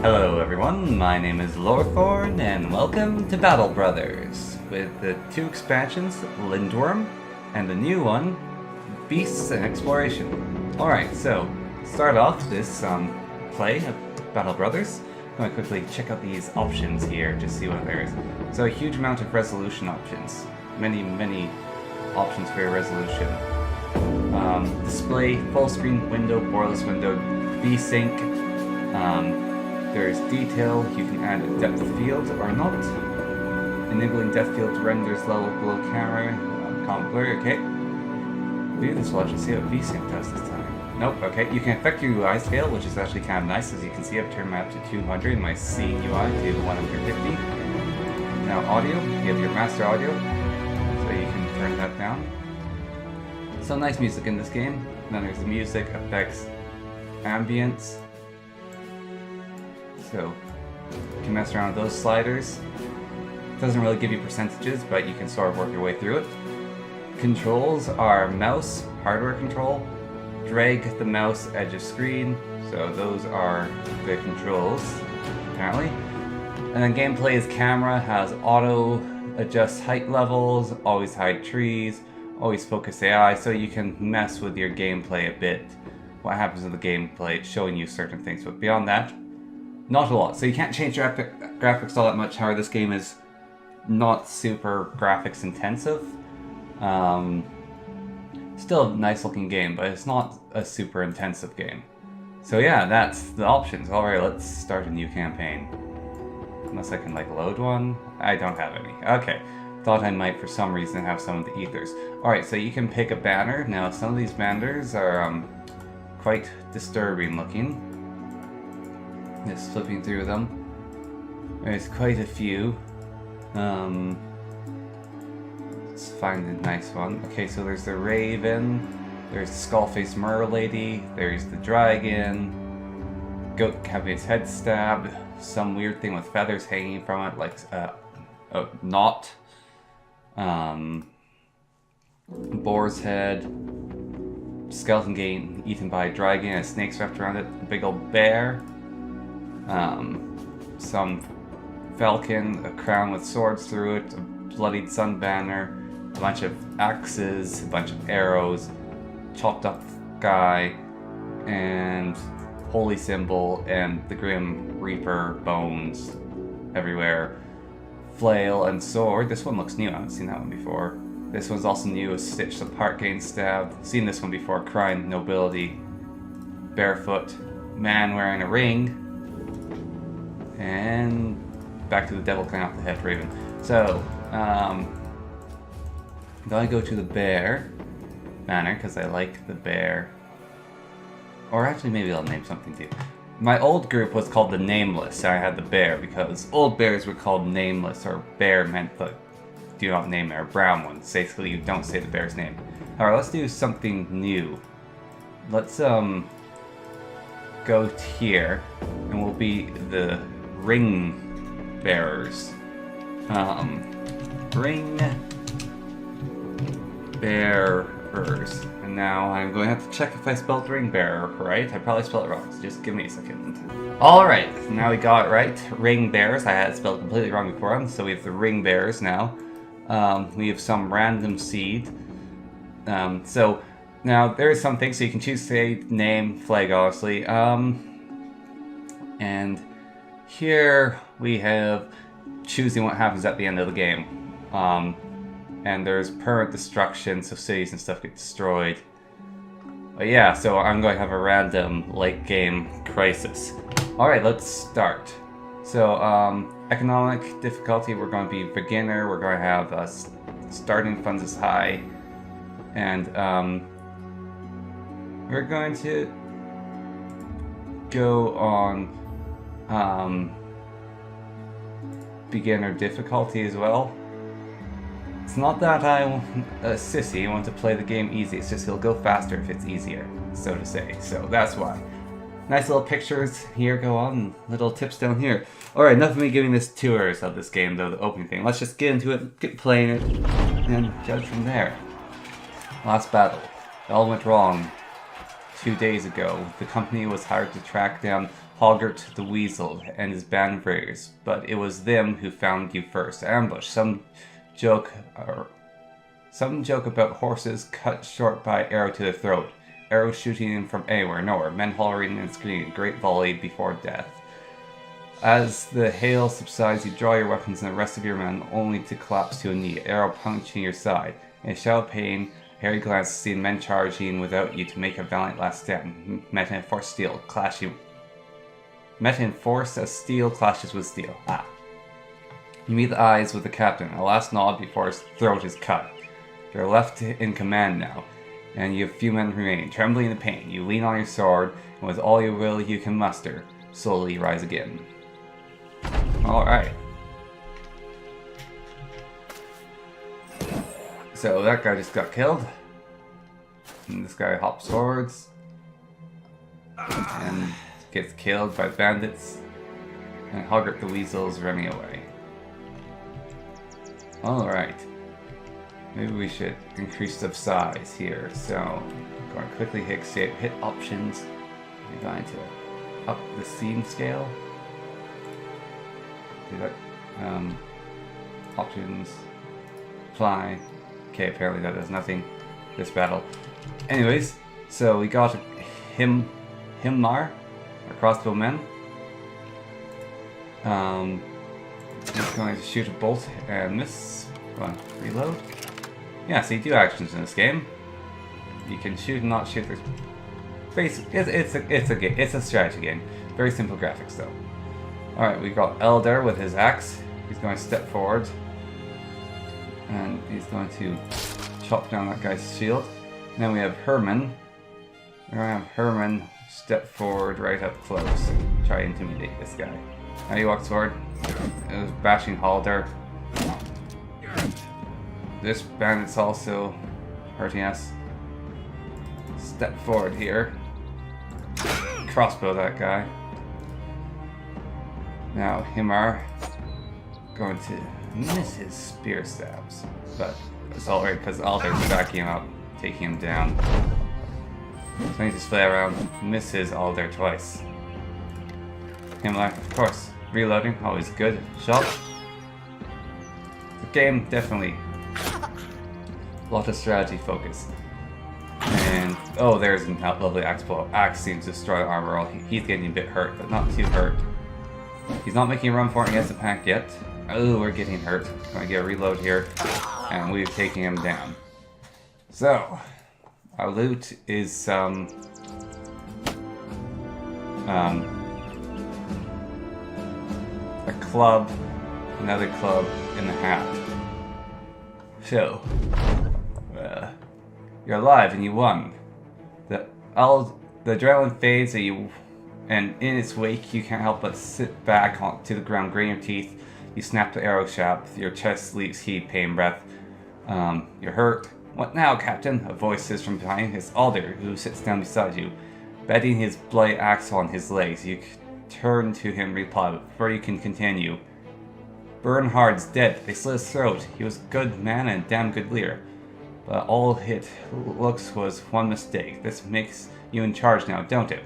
Hello everyone, my name is Lorthorn, and welcome to Battle Brothers, with the two expansions, Lindworm, and the new one, Beasts and Exploration. Alright, so, start off this play of Battle Brothers. I'm going to quickly check out these options here, just see what there is. So a huge amount of resolution options. Many options for your resolution. Display, full screen window, borderless window, VSync. There's detail, you can add a depth field or not. Enabling depth field renders level below camera. Common blur, okay. Maybe this will actually see what VSync does this time. Nope, okay. You can affect your UI scale, which is actually kind of nice. As you can see, I've turned my up to 200 and my scene UI to 150. Now audio, you have your master audio, so you can turn that down. So nice music in this game. And then there's the music, effects, ambience. So you can mess around with those sliders. It doesn't really give you percentages, but you can sort of work your way through it. Controls are mouse, hardware control, drag the mouse edge of screen, so those are the controls, apparently. And then gameplay is camera, has auto adjust height levels, always hide trees, always focus AI, so you can mess with your gameplay a bit. What happens in the gameplay, it's showing you certain things, but beyond that, not a lot. So you can't change your graphics all that much. However, this game is not super graphics intensive. Still a nice looking game, but it's not a super intensive game. So yeah, that's the options. Alright, let's start a new campaign. Unless I can like load one. I don't have any. Okay. Thought I might for some reason have some of the ethers. Alright, so you can pick a banner. Now some of these banners are quite disturbing looking. Just flipping through them. There's quite a few. Let's find a nice one. Okay, so there's the Raven, there's the Skull-Faced Mer Lady, there's the Dragon, Goat having its head stabbed, some weird thing with feathers hanging from it, like a knot. Boar's head, skeleton getting eaten by a dragon, and snakes wrapped around it, a big old bear. Some falcon, a crown with swords through it, a bloodied sun banner, a bunch of axes, a bunch of arrows, chopped up guy, and holy symbol, and the Grim Reaper bones everywhere. Flail and sword. This one looks new, I haven't seen that one before. This one's also new, a stitched apart getting stabbed. Seen this one before, crime, nobility, barefoot, man wearing a ring. And back to the devil cutting off the head Raven. So, then I go to the bear banner, because I like the bear. Or actually, maybe I'll name something too. My old group was called the Nameless, so I had the bear, because old bears were called Nameless, or bear meant the do not name it, or brown ones. Basically, you don't say the bear's name. Alright, let's do something new. Let's, go here, and we'll be the ring bearers. Ring bearers. And now I'm going to have to check if I spelled ring bearer right. I probably spelled it wrong, so just give me a second. Alright, now we got it right. Ring bearers. I had it spelled completely wrong before, so we have the ring bearers now. We have some random seed. So now there is something, so you can choose say name, flag, obviously. And here we have choosing what happens at the end of the game. And there's permanent destruction, so cities and stuff get destroyed. But yeah, so I'm going to have a random late game crisis. Alright, let's start. So, economic difficulty, we're going to be beginner, we're going to have starting funds is high. And we're going to go on beginner difficulty as well. It's not that I'm a sissy, I want to play the game easy, it's just it'll go faster if it's easier, so to say. So that's why. Nice little pictures here go on, little tips down here. Alright, enough of me giving this tours of this game though, the opening thing. Let's just get into it, get playing it, and judge from there. Last battle. It all went wrong 2 days ago. The company was hired to track down Hoggart the Weasel and his band of raiders, but it was them who found you first. Ambush. Some joke about horses cut short by arrow to the throat. Arrows shooting in from anywhere, nowhere. Men hollering and screaming. Great volley before death. As the hail subsides, you draw your weapons and the rest of your men, only to collapse to a knee. Arrow puncturing your side. In a shout of pain, Harry glances to see men charging without you to make a valiant last stand. Metamorphosed steel clashing. Metamorphosed as steel clashes with steel. You meet the eyes with the captain. A last nod before his throat is cut. You're left in command now, and you have few men remaining. Trembling in pain, you lean on your sword, and with all your will you can muster, slowly rise again. Alright. So that guy just got killed. And this guy hops forwards. And gets killed by bandits. And Hoggart the Weasel is running away. Alright. Maybe we should increase the size here. So, I'm going to quickly hit options. We're going to up the scene scale. Do that. Options. Apply. Okay, apparently that does nothing. This battle. Anyways, so we got Himlar, our crossbow men. He's going to shoot a bolt and miss. Reload. Yeah, so you do actions in this game. You can shoot and not shoot. It's a strategy game. Very simple graphics though. Alright, we got Elder with his axe. He's going to step forward. And he's going to chop down that guy's shield. And then we have Herman. We're going to have Herman step forward right up close and try to intimidate this guy. Now he walks forward. It was bashing Halder. This bandit's also hurting us. Step forward here. Crossbow that guy. Now Himar going to miss his spear stabs, but it's alright because Alder's backing him up, taking him down. So he just fly around, misses Alder twice. Himar, of course, reloading, always good. Shot. The game definitely a lot of strategy focus. And oh, there's a lovely axe blow. Axe seems to destroy armor. He's getting a bit hurt, but not too hurt. He's not making a run for it against the pack yet. Oh, we're getting hurt. Gonna get a reload here, and we're taking him down. So, our loot is a club, another club, and a hat. So, you're alive and you won. The adrenaline fades and in its wake you can't help but sit back to the ground, gritting your teeth. You snap the arrow shaft, your chest leaves heat, pain breath. You're hurt. What now, Captain? A voice says from behind. It's Alder, who sits down beside you, bedding his bloody axe on his legs. You turn to him, reply, but before you can continue. Bernhard's dead. They slit his throat. He was a good man and a damn good leader. But all it looks was one mistake. This makes you in charge now, don't it?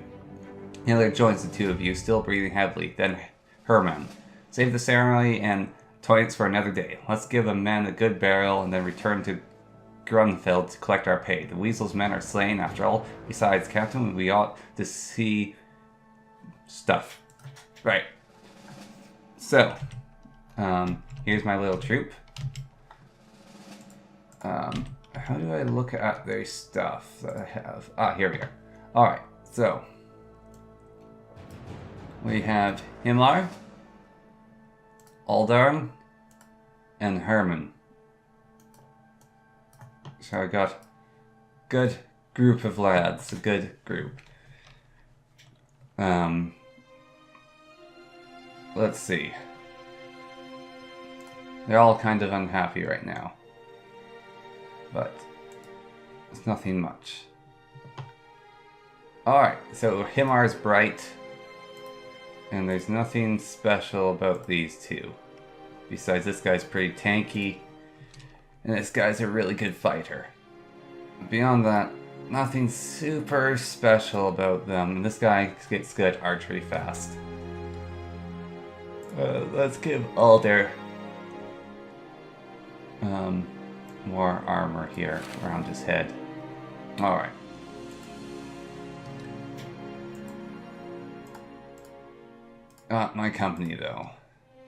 Hitler joins the two of you, still breathing heavily. Then Herman. Save the ceremony and toilets for another day. Let's give a man a good burial and then return to Grunfeld to collect our pay. The Weasel's men are slain after all. Besides, Captain, we ought to see stuff. Right. So, here's my little troop. How do I look at their stuff that I have? Here we are. Alright, so we have Himlar, Aldarn, and Herman. So I got good group of lads, a good group. Let's see. They're all kind of unhappy right now. But it's nothing much. Alright, so Himar's bright. And there's nothing special about these two. Besides, this guy's pretty tanky. And this guy's a really good fighter. Beyond that, nothing super special about them. And this guy gets good archery fast. Let's give Alder more armor here around his head. Alright. My company, though.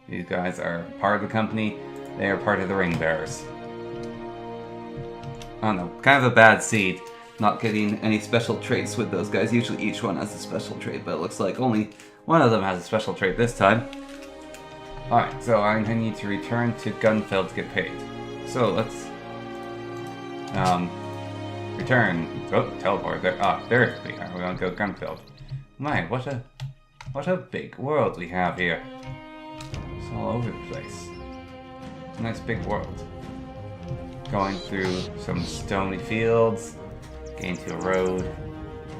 These guys are part of the company. They are part of the Ring Bearers. I don't know, kind of a bad seed. Not getting any special traits with those guys. Usually each one has a special trait, but it looks like only one of them has a special trait this time. Alright, so I need to return to Gunfeld to get paid. So let's return. Oh, teleport there. Ah, there we are. We're gonna go Gunfeld. My, what a big world we have here. It's all over the place. Nice big world. Going through some stony fields, getting to a road,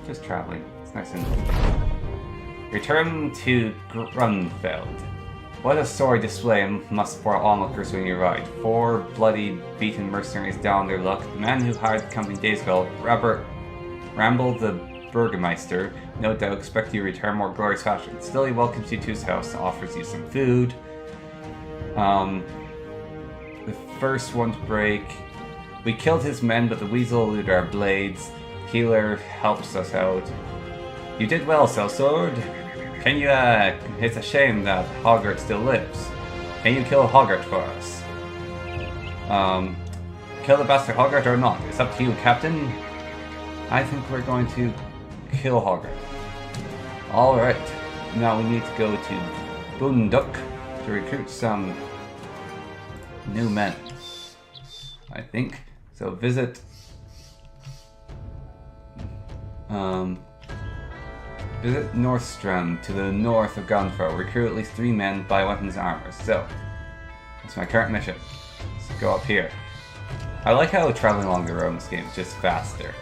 just traveling. It's nice and return to Grunfeld. What a sorry display must support onlookers when you ride. 4 bloody, beaten mercenaries down their luck. The man who hired the company days ago, Ramble the Burgermeister, no doubt expect you to return more glorious fashion. Still, he welcomes you to his house and offers you some food. The first one to break. We killed his men, but the weasel eluded our blades. Healer helps us out. You did well, Sellsword. Can you, it's a shame that Hoggart still lives. Can you kill Hoggart for us? Kill the bastard Hoggart or not? It's up to you, Captain. I think we're going to kill Hoggart. Alright, now we need to go to Boonduk to recruit some new men, I think. So visit visit Northstrand to the north of Gunfell. Recruit at least 3 men, buy weapons and armor. So that's my current mission. Let's go up here. I like how traveling along the road in this game is just faster.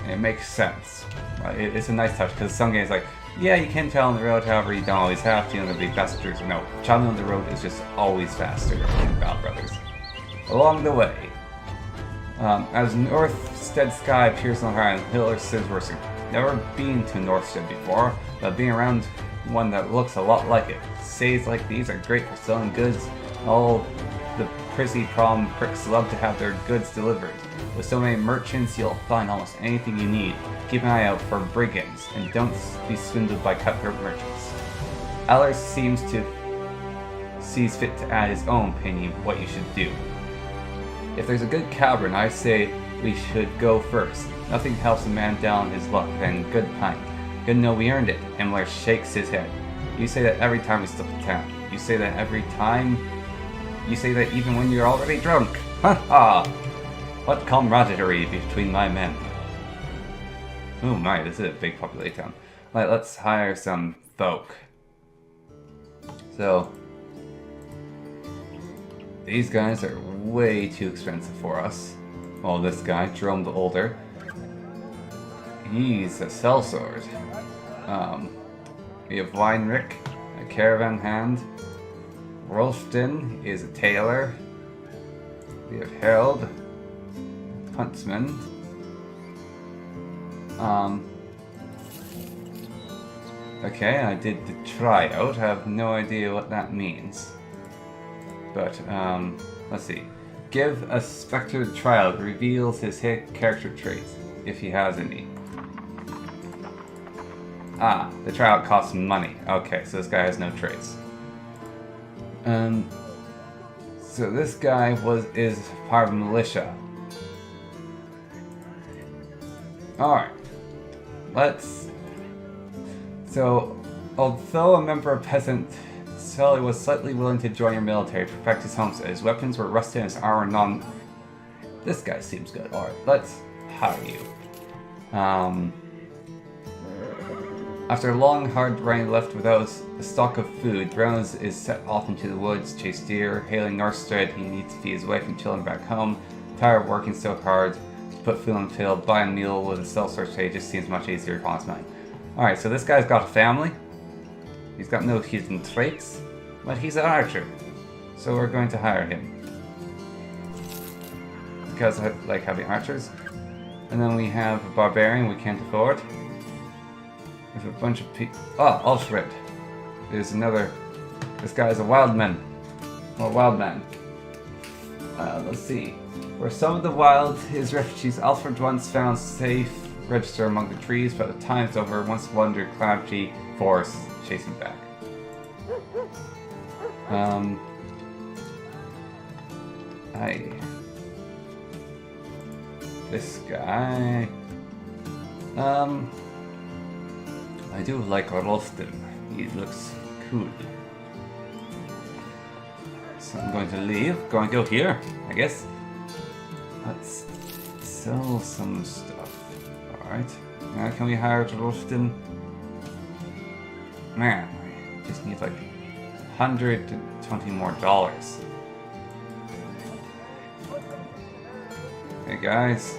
And it makes sense. It's a nice touch because some games like, yeah, you can travel on the road, however you don't always have to, and there'll be faster. No, traveling on the road is just always faster in Battle Brothers. Along the way, as Northstead Sky appears on the horizon, Hitler says we're never been to Northstead before, but being around one that looks a lot like it. Cities like these are great for selling goods. All the prissy prom pricks love to have their goods delivered. With so many merchants, you'll find almost anything you need. Keep an eye out for brigands, and don't be swindled by cutthroat merchants. Aller sees fit to add his own opinion of what you should do. If there's a good cavern, I say we should go first. Nothing helps a man down his luck than good pint. Good to know we earned it. Himmler shakes his head. You say that every time we step to town. You say that every time. You say that even when you're already drunk. Ha ha! What camaraderie between my men. Oh my, this is a big populated town. Alright, let's hire some folk. So, these guys are way too expensive for us. Well, this guy, Jerome the Older, he's a sellsword. We have Weinrich, a caravan hand. Rolfden is a tailor. We have Harold, huntsman. Okay, I did the tryout. I have no idea what that means. But, let's see. Give a Spectre the tryout. Reveals his hit character traits, if he has any. Ah, the tryout costs money. Okay, so this guy has no traits. So this guy is part of a militia. Alright. So, although a member of peasant, Sully was slightly willing to join your military to protect his homestead. His weapons were rusted and his armor non... This guy seems good. Alright, let's hire you. After a long, hard ride left without a stock of food, Brown is set off into the woods, chase deer. Hailing Northstead, he needs to feed his wife and children back home. Tired of working so hard to put food on the table, buy a meal with a sellsword trade just seems much easier upon his mind. Alright, so this guy's got a family. He's got no hidden traits, but he's an archer. So we're going to hire him. Because I like having archers. And then we have a barbarian we can't afford. There's a bunch of people. Oh, Ulshred. There's another. This guy is a wildman. Well, wildman. Let's see. Where some of the wild is refugees Alfred once found safe register among the trees, but at times over once wandered cloudy forests chasing back. This guy. I do like Lorthorn. He looks cool. So I'm going to leave. Going to go here, I guess. Let's sell some stuff. Alright. Now can we hire Lorthorn? Man, I just need like $120 more. Hey guys.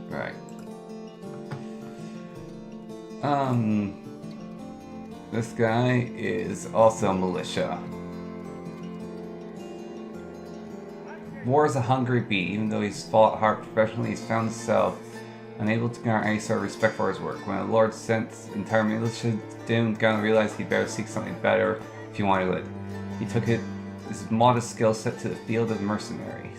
Right. This guy is also militia. War is a hungry beast. Even though he's fought hard professionally, he's found himself unable to garner any sort of respect for his work. When the Lord sent entire militia down, Gunn realized he'd better seek something better if he wanted it. He took his modest skill set to the field of mercenaries.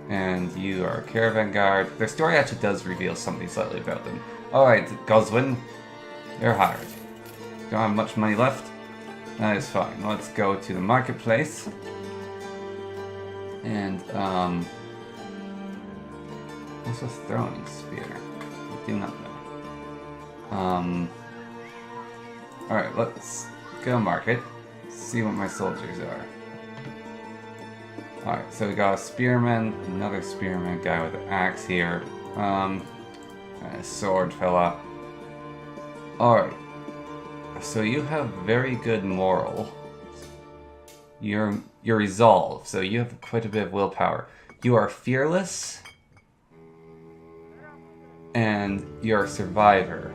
And you are a caravan guard. Their story actually does reveal something slightly about them. Alright, Goswin, you're hired. Don't have much money left? That is fine. Let's go to the marketplace. And, what's a throwing spear? I do not know. Alright, let's go market. See what my soldiers are. Alright, so we got a spearman, another spearman guy with an axe here. And a sword fella. Alright. So you have very good moral. You're resolve, so you have quite a bit of willpower. You are fearless. And you're a survivor.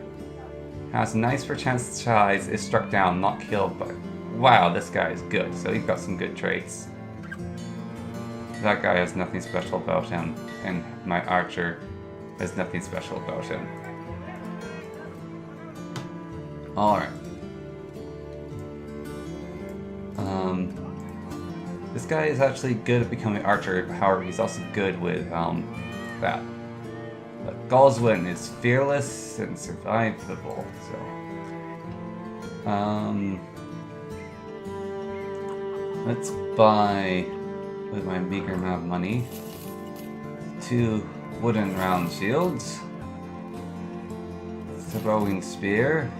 Has a nice perchance size, is struck down, not killed, but wow, this guy is good. So he's got some good traits. That guy has nothing special about him, and my archer has nothing special about him. Alright. This guy is actually good at becoming archer, however he's also good with that. But Galswin is fearless and survivable, so let's buy, with my meager amount of money, 2 wooden round shields, throwing spear,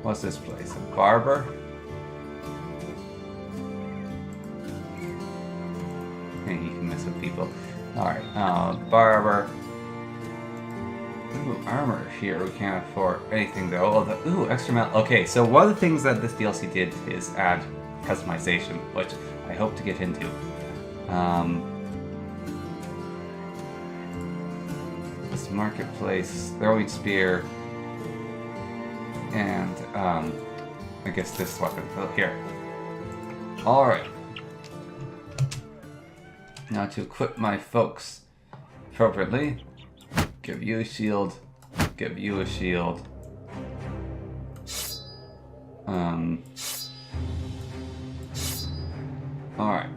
what's this place? A barber? Hey, you can mess with people. Alright, barber. Ooh, armor here. We can't afford anything though. Ooh, extra metal. Okay, so one of the things that this DLC did is add customization, which I hope to get into. This marketplace, throwing spear, and I guess this weapon. Oh, here. Alright. Now to equip my folks appropriately. Give you a shield. Give you a shield. Alright.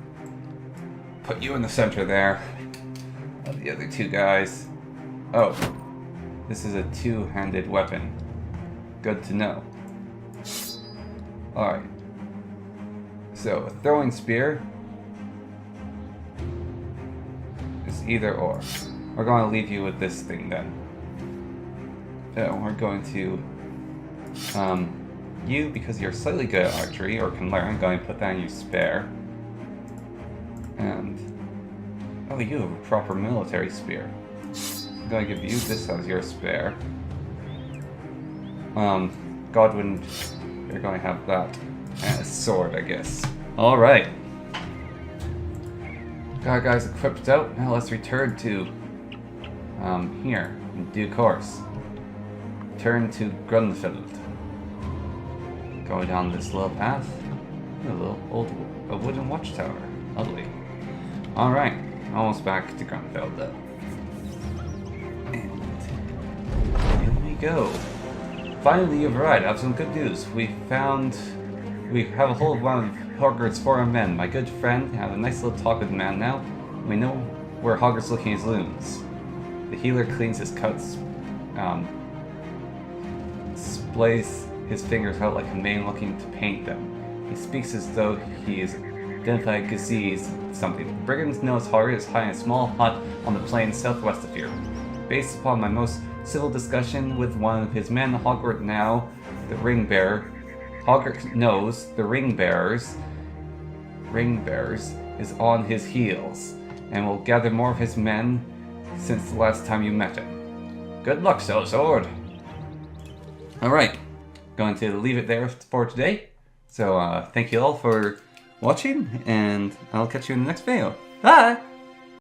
Put you in the center there. The other 2 guys. Oh. This is a 2-handed weapon. Good to know. Alright. So, a throwing spear is either or. We're going to leave you with this thing then. So we're going to, you, because you're slightly good at archery, or can learn, I'm going to put that in your spare. And, oh, you have a proper military spear. I'm going to give you this as your spare. Godwin, you're going to have that. And a sword, I guess. Alright. Got our guys equipped out. Now let's return to here in due course. Turn to Grunfeld. Go down this little path. A little a wooden watchtower. Lovely. Alright, almost back to Grunfeld though. And here we go. Finally, you've arrived. I have some good news. We have a hold of one of Hogwarts' foreign men. My good friend, I have a nice little talk with the man now. We know where Hogwarts looking his loons. The healer cleans his cuts, splays his fingers out like a man looking to paint them. He speaks as though he is identified disease something. The brigands know his Hogwarts is hiding a small hut on the plains southwest of here. Based upon my most civil discussion with one of his men, Hogwarts now, the ring bearer, Hogwarts knows the ring bearers is on his heels, and will gather more of his men since the last time you met him. Good luck, Sword. Alright, going to leave it there for today. So thank you all for watching, and I'll catch you in the next video. Bye!